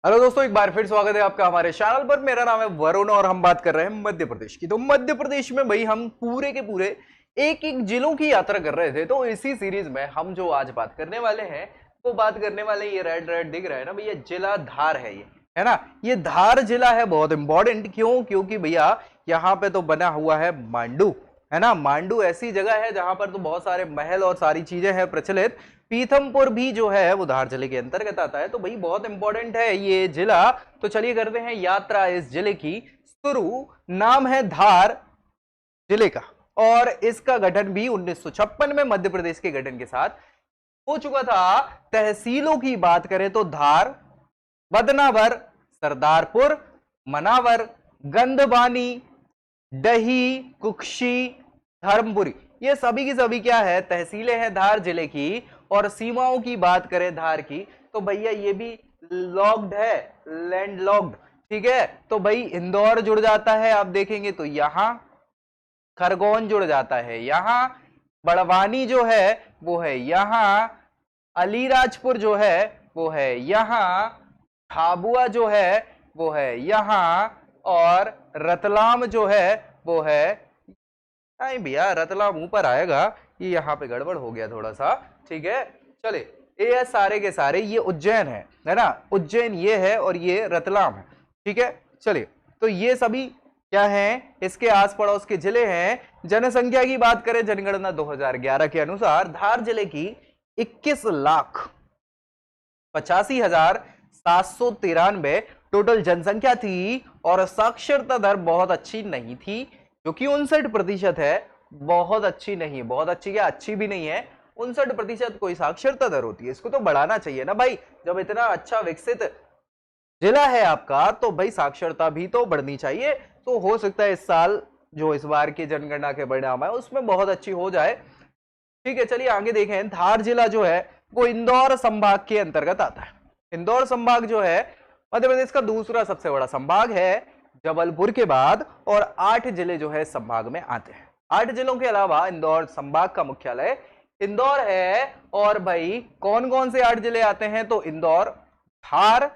Hello दोस्तों, एक बार फिर स्वागत है आपका हमारे चैनल पर। मेरा नाम है वरुण और हम बात कर रहे हैं मध्य प्रदेश की। तो मध्य प्रदेश में भाई हम पूरे के पूरे एक एक जिलों की यात्रा कर रहे थे। तो इसी सीरीज में हम जो आज बात करने वाले हैं वो बात करने वाले, ये रेड रेड दिख रहा है ना भैया, जिला धार है ये, है ना। ये धार जिला है बहुत इंपॉर्टेंट। क्यों? क्योंकि भैया यहाँ पे तो बना हुआ है मांडू, है ना। मांडू ऐसी जगह है जहां पर तो बहुत सारे महल और सारी चीजें हैं प्रचलित। पीथमपुर भी जो है वो धार जिले के अंतर्गत आता है। तो भाई बहुत इंपॉर्टेंट है ये जिला। तो चलिए करते हैं यात्रा इस जिले की शुरू। नाम है धार जिले का, और इसका गठन भी 1956 में मध्य प्रदेश के गठन के साथ हो चुका था। तहसीलों की बात करें तो धार, बदनावर, सरदारपुर, मनावर, गंधबानी, डही, कुक्षी, धर्मपुरी, ये सभी की सभी क्या है, तहसीलें हैं धार जिले की। और सीमाओं की बात करें धार की तो भैया ये भी लॉक्ड है, लैंड लॉक्ड, ठीक है। तो भाई इंदौर जुड़ जाता है, आप देखेंगे तो यहां खरगोन जुड़ जाता है, यहां बड़वानी जो है वो है यहां, अलीराजपुर जो है वो है यहां, झाबुआ जो है वो है यहां, और रतलाम जो है वो है, नहीं भैया रतलाम ऊपर आएगा, ये यहाँ पे गड़बड़ हो गया थोड़ा सा, ठीक है। चले, ये सारे के सारे ये उज्जैन है ना, उज्जैन ये है और ये रतलाम है, ठीक है। चलिए, तो ये सभी क्या हैं, इसके आस पड़ोस के जिले हैं। जनसंख्या की बात करें, जनगणना 2011 के अनुसार धार जिले की 21,85,793 टोटल जनसंख्या थी। और साक्षरता दर बहुत अच्छी नहीं थी, जो कि 59% है। बहुत अच्छी नहीं, बहुत अच्छी क्या, अच्छी भी नहीं है। 59% कोई साक्षरता दर होती है, इसको तो बढ़ाना चाहिए ना भाई। जब इतना अच्छा विकसित जिला है आपका तो भाई साक्षरता भी तो बढ़नी चाहिए। तो हो सकता है इस साल जो इस बार की जनगणना के परिणाम है उसमें बहुत अच्छी हो जाए, ठीक है। चलिए आगे देखें। धार जिला जो है वो इंदौर संभाग के अंतर्गत आता है। इंदौर संभाग जो है मध्य प्रदेश का दूसरा सबसे बड़ा संभाग है जबलपुर के बाद, और 8 जिले जो है संभाग में आते हैं। 8 जिलों के अलावा इंदौर संभाग का मुख्यालय इंदौर है। और भाई कौन कौन से 8 जिले आते हैं, तो इंदौर, धार,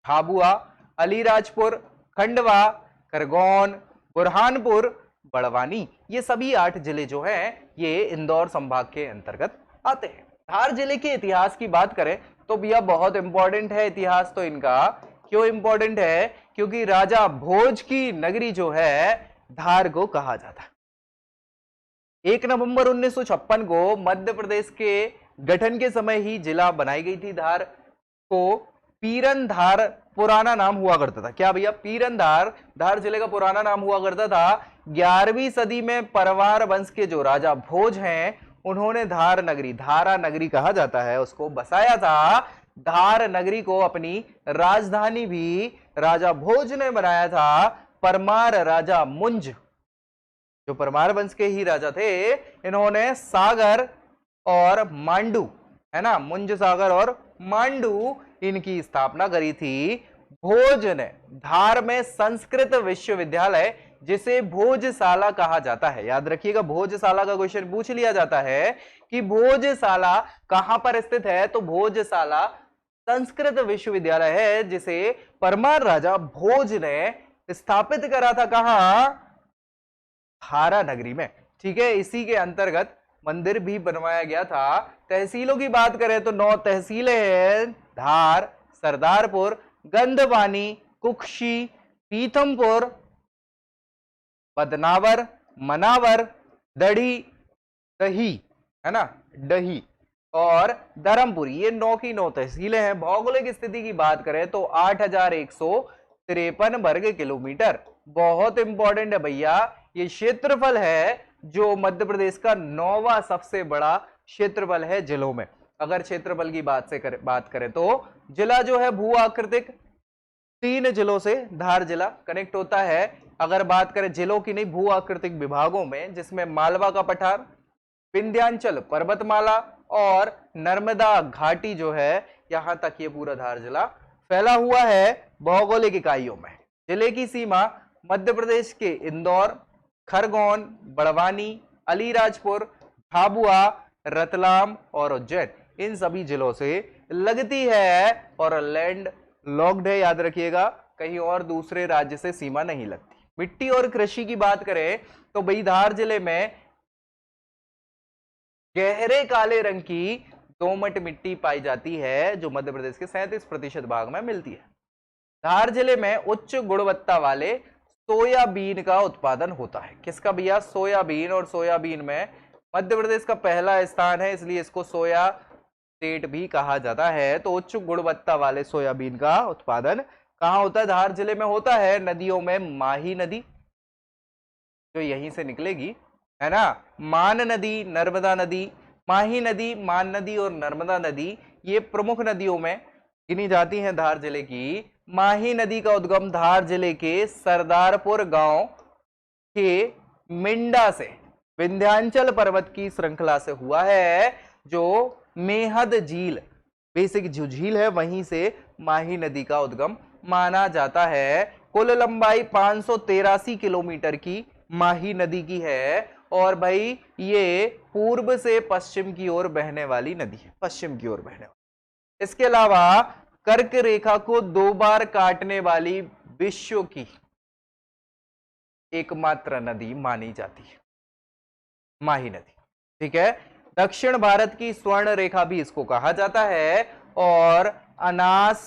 झाबुआ, अलीराजपुर, खंडवा, खरगोन, बुरहानपुर, बड़वानी, ये सभी 8 जिले जो हैं ये इंदौर संभाग के अंतर्गत आते हैं। धार जिले के इतिहास की बात करें तो भैया बहुत इंपॉर्टेंट है इतिहास तो इनका। क्यों इंपॉर्टेंट है? क्योंकि राजा भोज की नगरी जो है धार को कहा जाता है। 1 नवंबर 1956 को मध्य प्रदेश के गठन के समय ही जिला बनाई गई थी। धार को पीरन धार पुराना नाम हुआ करता था। क्या भैया? पीरन धार, धार जिले का पुराना नाम हुआ करता था। 11वीं सदी में परवार वंश के जो राजा भोज हैं उन्होंने धार नगरी, धारा नगरी कहा जाता है, उसको बसाया था। धार नगरी को अपनी राजधानी भी राजा भोज ने बनाया था। परमार राजा मुंज, जो परमार वंश के ही राजा थे, इन्होंने सागर और मांडू, है ना, मुंज, सागर और मांडू, इनकी स्थापना करी थी। भोज ने धार में संस्कृत विश्वविद्यालय, जिसे भोजशाला कहा जाता है, याद रखिएगा भोजशाला का क्वेश्चन पूछ लिया जाता है कि भोजशाला कहां पर स्थित है, तो भोजशाला संस्कृत विश्वविद्यालय है जिसे परमार राजा भोज ने स्थापित करा था। कहां? धारा नगरी में, ठीक है। इसी के अंतर्गत मंदिर भी बनवाया गया था। तहसीलों की बात करें तो 9 तहसीलें हैं, धार, सरदारपुर, गंधवानी, कुक्षी, पीथमपुर, बदनावर, मनावर, दड़ी, दही, है ना, डही और धर्मपुरी, ये 9 की 9 तहसीलें हैं। भौगोलिक स्थिति की बात करें तो 8,153 वर्ग किलोमीटर, बहुत इंपॉर्टेंट है भैया। ये क्षेत्रफल है जो मध्य प्रदेश का 9वां सबसे बड़ा क्षेत्रफल है जिलों में। अगर क्षेत्रफल की बात करें तो जिला जो है भू आकृतिक 3 जिलों से धार जिला कनेक्ट होता है। अगर बात करें जिलों की नहीं, भू आकृतिक विभागों में, जिसमें मालवा का पठार, विंध्याचल पर्वतमाला और नर्मदा घाटी जो है, यहां तक ये पूरा धार जिला फैला हुआ है भौगोलिक इकाइयों में। जिले की सीमा मध्य प्रदेश के इंदौर, खरगोन, बड़वानी, अलीराजपुर, झाबुआ, रतलाम और उज्जैन, इन सभी जिलों से लगती है। और लैंड लॉक्ड है, याद रखिएगा, कहीं और दूसरे राज्य से सीमा नहीं लगती। मिट्टी और कृषि की बात करें तो भाई धार जिले में गहरे काले रंग की दोमट मिट्टी पाई जाती है जो मध्य प्रदेश के 37% भाग में मिलती है। धार जिले में उच्च गुणवत्ता वाले सोयाबीन का उत्पादन होता है। किसका भैया? सोयाबीन। और सोयाबीन में मध्य प्रदेश का पहला स्थान है, इसलिए इसको सोया स्टेट भी कहा जाता है। तो उच्च गुणवत्ता वाले सोयाबीन का उत्पादन कहां होता है? धार जिले में होता है। नदियों में माही नदी जो यहीं से निकलेगी, है ना, मान नदी, नर्मदा नदी, माही नदी, मान नदी और नर्मदा नदी, ये प्रमुख नदियों में गिनी जाती हैं धार जिले की। माही नदी का उद्गम धार जिले के सरदारपुर गांव के मिंडा से विंध्याचल पर्वत की श्रृंखला से हुआ है, जो मेहद झील, बेसिक जो झील है वहीं से माही नदी का उद्गम माना जाता है। कुल लंबाई 583 किलोमीटर की माही नदी की है और भाई ये पूर्व से पश्चिम की ओर बहने वाली नदी है, पश्चिम की ओर बहने वाली। इसके अलावा कर्क रेखा को 2 बार काटने वाली विश्व की एकमात्र नदी मानी जाती है माही नदी। ठीक है, दक्षिण भारत की स्वर्ण रेखा भी इसको कहा जाता है। और अनास,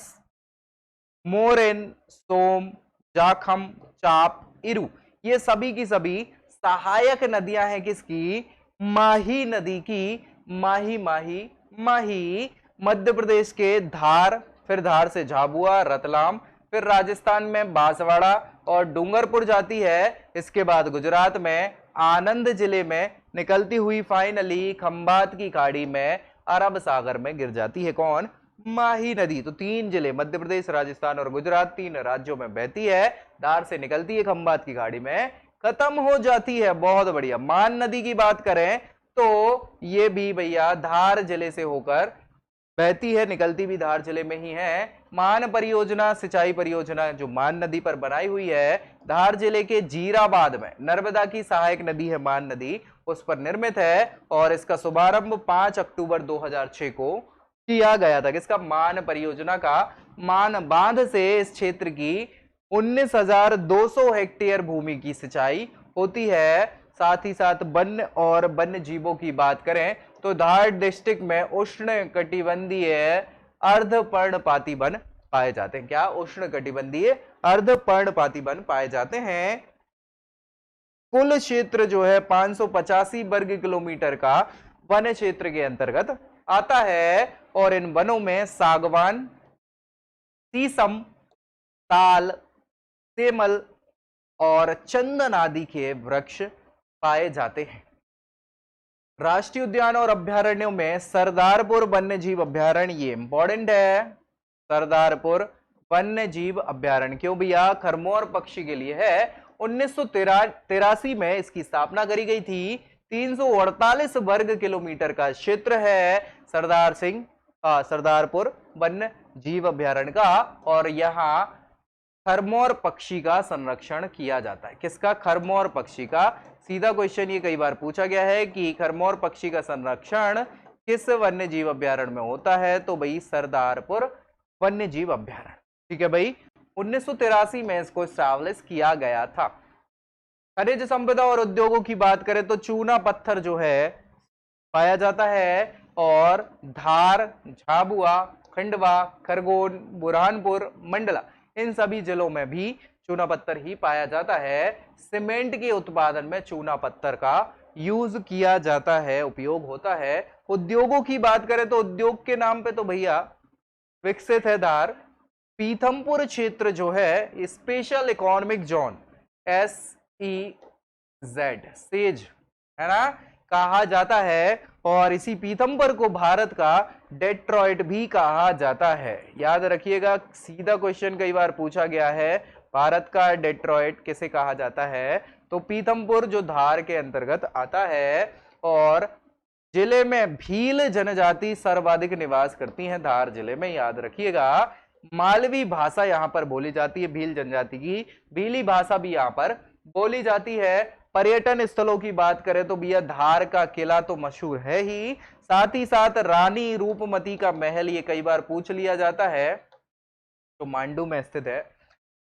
मोरेन, सोम, जाखम, चाप, इरु, ये सभी की सभी सहायक नदियां हैं किसकी? माही नदी की। माही माही माही मध्य प्रदेश के धार, फिर धार से झाबुआ, रतलाम, फिर राजस्थान में बांसवाड़ा और डूंगरपुर जाती है। इसके बाद गुजरात में आनंद जिले में निकलती हुई फाइनली खंभात की खाड़ी में अरब सागर में गिर जाती है। कौन? माही नदी। तो 3 जिले, मध्य प्रदेश, राजस्थान और गुजरात, 3 राज्यों में बहती है, धार से निकलती है, खंभात की खाड़ी में खत्म हो जाती है। बहुत बढ़िया। मान नदी की बात करें तो ये भी भैया धार जिले से होकर बहती है, निकलती भी धार जिले में ही है। मान परियोजना, सिंचाई परियोजना जो मान नदी पर बनाई हुई है, धार जिले के जीराबाद में, नर्मदा की सहायक नदी है मान नदी, उस पर निर्मित है। और इसका शुभारंभ 5 अक्टूबर 2006 को किया गया था। किसका? मान परियोजना का। मान बांध से इस क्षेत्र की 19,200 हेक्टेयर भूमि की सिंचाई होती है। साथ ही साथ वन्य और वन्य जीवों की बात करें तो धार डिस्ट्रिक्ट में उष्ण कटिबंधीय अर्धपर्णपाती वन पाए जाते हैं। क्या? उष्ण कटिबंधीय अर्धपर्णपाती वन पाए जाते हैं। कुल क्षेत्र जो है 585 वर्ग किलोमीटर का वन क्षेत्र के अंतर्गत आता है। और इन वनों में सागवान, शीशम, ताल, सेमल और चंदन आदि के वृक्ष पाए जाते हैं। राष्ट्रीय उद्यान और अभ्यारण्यों में सरदारपुर वन्य जीव अभ्यारण्य, ये इंपॉर्टेंट है, सरदारपुर वन्य जीव अभ्यारण्य। क्यों भैया? खरमोर पक्षी के लिए है। 1983 में इसकी स्थापना करी गई थी। 348 वर्ग किलोमीटर का क्षेत्र है सरदारपुर वन्य जीव अभ्यारण्य का। और यहाँ खरमोर पक्षी का संरक्षण किया जाता है। किसका? खरमोर पक्षी का। सीधा क्वेश्चन ये कई बार पूछा गया है कि खरमोर पक्षी का संरक्षण किस वन्य जीव अभ्यारण्य में होता है? तो भाई सरदारपुर वन्य जीव अभ्यारण्य। ठीक है भाई, 1983 में इसको एस्टैब्लिश किया गया था। खनिज संपदा और उद्योगों की बात करें तो चूना पत्थर जो है पाया जाता है। और धार, झाबुआ, खंडवा, खरगोन, बुरहानपुर, मंडला, इन सभी जिलों में भी चूना पत्थर ही पाया जाता है। सीमेंट के उत्पादन में चूना पत्थर का यूज किया जाता है, उपयोग होता है। उद्योगों की बात करें तो उद्योग के नाम पे तो भैया विकसित है धार। पीथमपुर क्षेत्र जो है special economic zone, SEZ, says, है ना, कहा जाता है। और इसी पीथमपुर को भारत का डेट्रॉइट भी कहा जाता है। याद रखिएगा, सीधा क्वेश्चन कई बार पूछा गया है, भारत का डेट्रॉइट किसे कहा जाता है? तो पीथमपुर जो धार के अंतर्गत आता है। और जिले में भील जनजाति सर्वाधिक निवास करती हैं धार जिले में, याद रखिएगा। मालवी भाषा यहां पर बोली जाती है, भील जनजाति की भीली भाषा भी यहां पर बोली जाती है। पर्यटन स्थलों की बात करें तो भैया धार का किला तो मशहूर है ही, साथ ही साथ रानी रूपमती का महल, ये कई बार पूछ लिया जाता है, जो मांडू में स्थित है।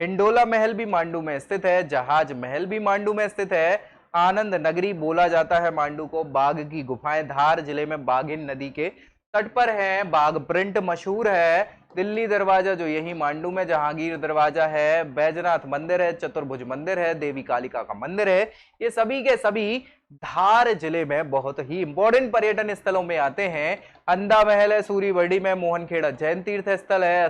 हिंडोला महल भी मांडू में स्थित है, जहाज महल भी मांडू में स्थित है। आनंद नगरी बोला जाता है मांडू को। बाघ की गुफाएं धार जिले में बाघिन नदी के तट पर हैं। बाघ प्रिंट मशहूर है। दिल्ली दरवाजा जो यही मांडू में, जहांगीर दरवाजा है, बैजनाथ मंदिर है, चतुर्भुज मंदिर है, देवी कालिका का मंदिर है, ये सभी के सभी धार जिले में बहुत ही इंपॉर्टेंट पर्यटन स्थलों में आते हैं। अंधा महल है सूरीबर्डी में, मोहनखेड़ा जैन तीर्थ स्थल है,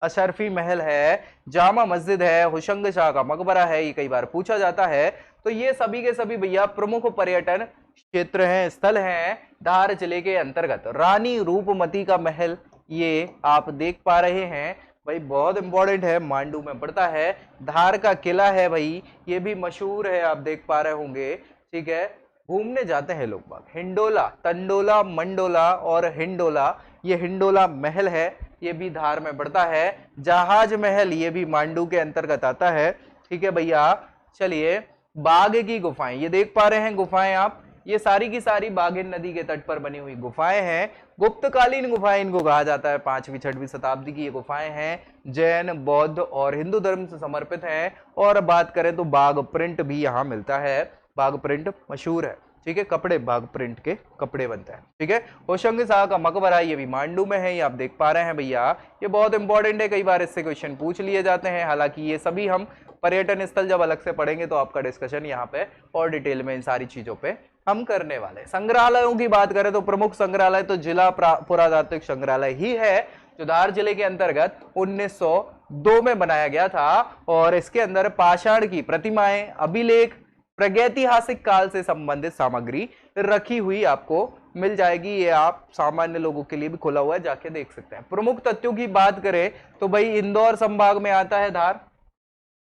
अशरफी महल है, जामा मस्जिद है, हुशंग शाह का मकबरा है, ये कई बार पूछा जाता है। तो ये सभी के सभी भैया प्रमुख पर्यटन क्षेत्र हैं, स्थल हैं धार जिले के अंतर्गत। रानी रूपमती का महल ये आप देख पा रहे हैं भाई, बहुत इंपॉर्टेंट है, मांडू में पड़ता है। धार का किला है भाई, ये भी मशहूर है, आप देख पा रहे होंगे। ठीक है, घूमने जाते हैं लोग बाग। हिंडोला, तंडोला, मंडोला और हिंडोला, ये हिंडोला महल है, ये भी धार में पड़ता है। जहाज महल ये भी मांडू के अंतर्गत आता है। ठीक है भैया, चलिए बाघ की गुफाएं, ये देख पा रहे हैं गुफाएं आप, ये सारी की सारी बाघिन नदी के तट पर बनी हुई गुफाएं हैं। गुप्तकालीन गुफाएं इनको कहा जाता है, 5वीं 6वीं शताब्दी की ये गुफाएं हैं। जैन, बौद्ध और हिंदू धर्म से समर्पित हैं। और बात करें तो बाघ प्रिंट भी यहाँ मिलता है, बाघ प्रिंट मशहूर है। ठीक है, कपड़े बाघ प्रिंट के कपड़े बनते हैं। ठीक है, होशंग शाह का मकबरा ये भी मांडू में है, ये आप देख पा रहे हैं भैया, ये बहुत इंपॉर्टेंट है, कई बार इससे क्वेश्चन पूछ लिए जाते हैं। हालांकि ये सभी हम पर्यटन स्थल जब अलग से पढ़ेंगे तो आपका डिस्कशन यहाँ पे और डिटेल में इन सारी चीजों पे हम करने वाले। संग्रहालयों की बात करें तो प्रमुख संग्रहालय तो जिला पुरातात्विक संग्रहालय ही है, जो धार जिले के अंतर्गत 1902 में बनाया गया था। और इसके अंदर पाषाण की प्रतिमाएं, अभिलेख, प्रागैतिहासिक काल से संबंधित सामग्री रखी हुई आपको मिल जाएगी। ये आप सामान्य लोगों के लिए भी खुला हुआ है, जाके देख सकते हैं। प्रमुख तथ्यों की बात करें तो भाई इंदौर संभाग में आता है धार,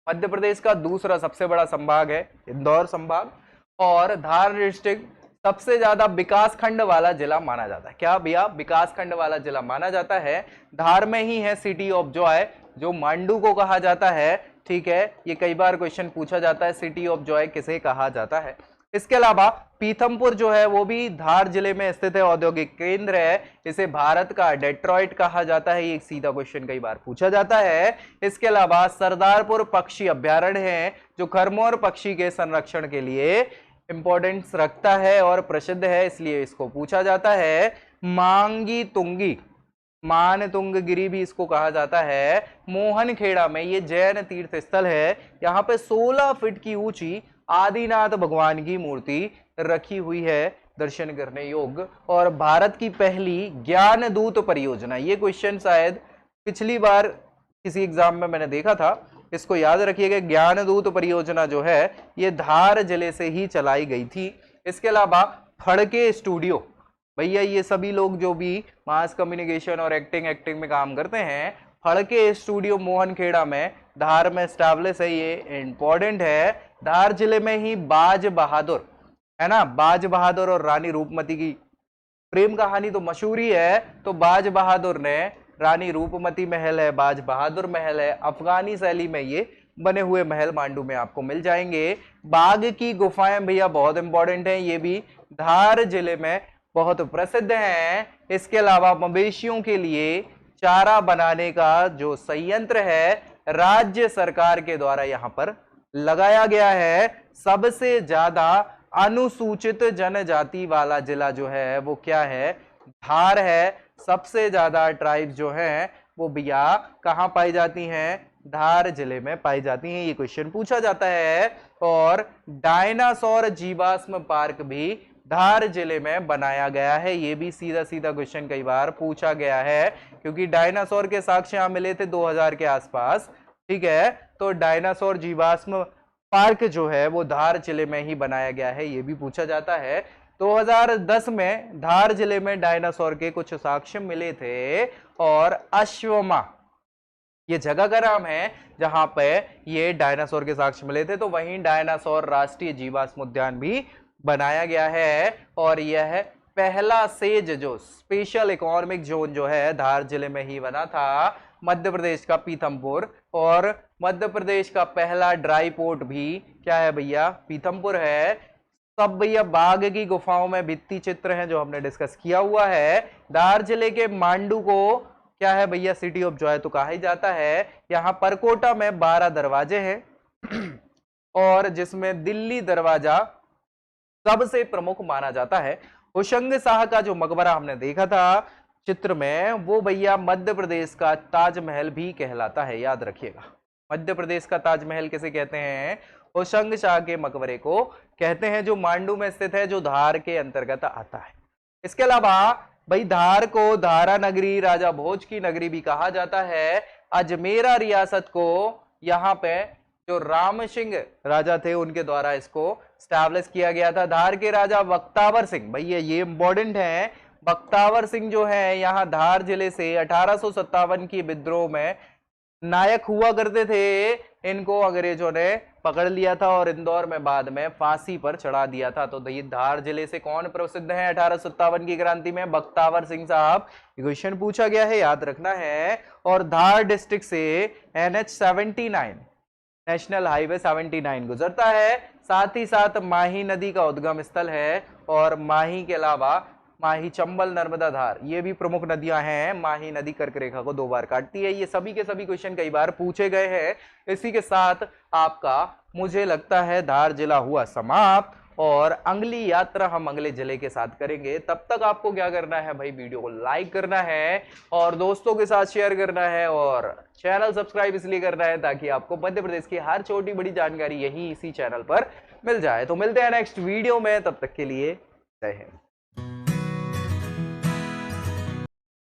मध्य प्रदेश का दूसरा सबसे बड़ा संभाग है इंदौर संभाग। और धार डिस्ट्रिक्ट सबसे ज्यादा विकास खंड वाला जिला माना जाता है। क्या भैया, विकास खंड वाला जिला माना जाता है। धार में ही है सिटी ऑफ जॉय, जो मांडू को कहा जाता है। ठीक है, ये कई बार क्वेश्चन पूछा जाता है, सिटी ऑफ जॉय किसे कहा जाता है। इसके अलावा पीथमपुर जो है वो भी धार जिले में स्थित है, औद्योगिक केंद्र है, इसे भारत का डेट्रॉइट कहा जाता है, ये एक सीधा क्वेश्चन कई बार पूछा जाता है। इसके अलावा सरदारपुर पक्षी अभ्यारण्य है, जो खरमोर पक्षी के संरक्षण के लिए इंपॉर्टेंस रखता है और प्रसिद्ध है, इसलिए इसको पूछा जाता है। मांगी तुंगी, मान तुंगगिरी भी इसको कहा जाता है। मोहनखेड़ा में ये जैन तीर्थ स्थल है, यहाँ पे 16 फीट की ऊंची आदिनाथ भगवान की मूर्ति रखी हुई है, दर्शन करने योग्य। और भारत की पहली ज्ञान दूत परियोजना, ये क्वेश्चन शायद पिछली बार किसी एग्जाम में मैंने देखा था, इसको याद रखिएगा। ज्ञान दूत परियोजना जो है ये धार जिले से ही चलाई गई थी। इसके अलावा फड़के स्टूडियो, भैया ये सभी लोग जो भी मास कम्युनिकेशन और एक्टिंग में काम करते हैं, फड़के स्टूडियो मोहनखेड़ा में धार में स्टैब्लिश है, ये इंपॉर्टेंट है। धार जिले में ही बाज बहादुर है ना, बाज बहादुर और रानी रूपमती की प्रेम कहानी तो मशहूर ही है। तो बाज बहादुर ने, रानी रूपमती महल है, बाज बहादुर महल है, अफगानी शैली में ये बने हुए महल मांडू में आपको मिल जाएंगे। बाघ की गुफाएं भैया बहुत इंपॉर्टेंट हैं, ये भी धार जिले में बहुत प्रसिद्ध हैं। इसके अलावा मवेशियों के लिए चारा बनाने का जो संयंत्र है राज्य सरकार के द्वारा यहाँ पर लगाया गया है। सबसे ज्यादा अनुसूचित जनजाति वाला जिला जो है वो क्या है, धार है। सबसे ज्यादा ट्राइब्स जो हैं वो भैया कहाँ पाई जाती हैं, धार जिले में पाई जाती हैं, ये क्वेश्चन पूछा जाता है। और डायनासोर जीवाश्म पार्क भी धार जिले में बनाया गया है, ये भी सीधा सीधा क्वेश्चन कई बार पूछा गया है, क्योंकि डायनासोर के साक्ष्य यहाँ मिले थे 2000 के आसपास। ठीक है, तो डायनासोर जीवाश्म पार्क जो है वो धार जिले में ही बनाया गया है, ये भी पूछा जाता है। 2010 में धार जिले में डायनासोर के कुछ साक्ष्य मिले थे। और अश्वमा ये जगह का नाम है जहां पे ये डायनासोर के साक्ष्य मिले थे, तो वहीं डायनासोर राष्ट्रीय जीवाश्म उद्यान भी बनाया गया है। और यह पहला सेज जो स्पेशल इकोनॉमिक जोन जो है धार जिले में ही बना था, मध्य प्रदेश का पीथमपुर। और मध्य प्रदेश का पहला ड्राई पोर्ट भी क्या है भैया, पीथमपुर है। सब भैया बाघ की गुफाओं में भित्ति चित्र हैं जो हमने डिस्कस किया हुआ है। धार जिले के मांडू को क्या है भैया, सिटी ऑफ जॉय तो कहा ही जाता है। यहाँ परकोटा में 12 दरवाजे हैं और जिसमें दिल्ली दरवाजा सबसे प्रमुख माना जाता है। होशंग शाह का जो मकबरा हमने देखा था चित्र में, वो भैया मध्य प्रदेश का ताजमहल भी कहलाता है, याद रखिएगा। मध्य प्रदेश का ताजमहल किसे कहते हैं? होशंग शाह के मकबरे को कहते हैं, जो मांडू में स्थित है, जो धार के अंतर्गत आता है। इसके अलावा भाई धार को धारा नगरी, राजा भोज की नगरी भी कहा जाता है। अजमेरा रियासत को यहाँ पे जो राम सिंह राजा थे उनके द्वारा इसको स्टैब्लिश किया गया था। धार के राजा बख्तावर सिंह, भैया ये इंपॉर्टेंट है, बख्तावर सिंह जो है यहाँ धार जिले से 1857 की विद्रोह में नायक हुआ करते थे। इनको अंग्रेजों ने पकड़ लिया था और इंदौर में बाद में फांसी पर चढ़ा दिया था। तो धार जिले से कौन प्रसिद्ध है 1857 की क्रांति में? बख्तावर सिंह साहब। क्वेश्चन पूछा गया है, याद रखना है। और धार डिस्ट्रिक्ट से NH79 नेशनल हाईवे 79 गुजरता है। साथ ही साथ माही नदी का उद्गम स्थल है और माही के अलावा माही, चंबल, नर्मदा, धार ये भी प्रमुख नदियां हैं। माही नदी कर्क रेखा को 2 बार काटती है। ये सभी के सभी क्वेश्चन कई बार पूछे गए हैं। इसी के साथ आपका मुझे लगता है धार जिला हुआ समाप्त और अगली यात्रा हम अगले जिले के साथ करेंगे। तब तक आपको क्या करना है भाई, वीडियो को लाइक करना है और दोस्तों के साथ शेयर करना है और चैनल सब्सक्राइब इसलिए करना है ताकि आपको मध्य प्रदेश की हर छोटी बड़ी जानकारी यही इसी चैनल पर मिल जाए। तो मिलते हैं नेक्स्ट वीडियो में, तब तक के लिए जय हिंद।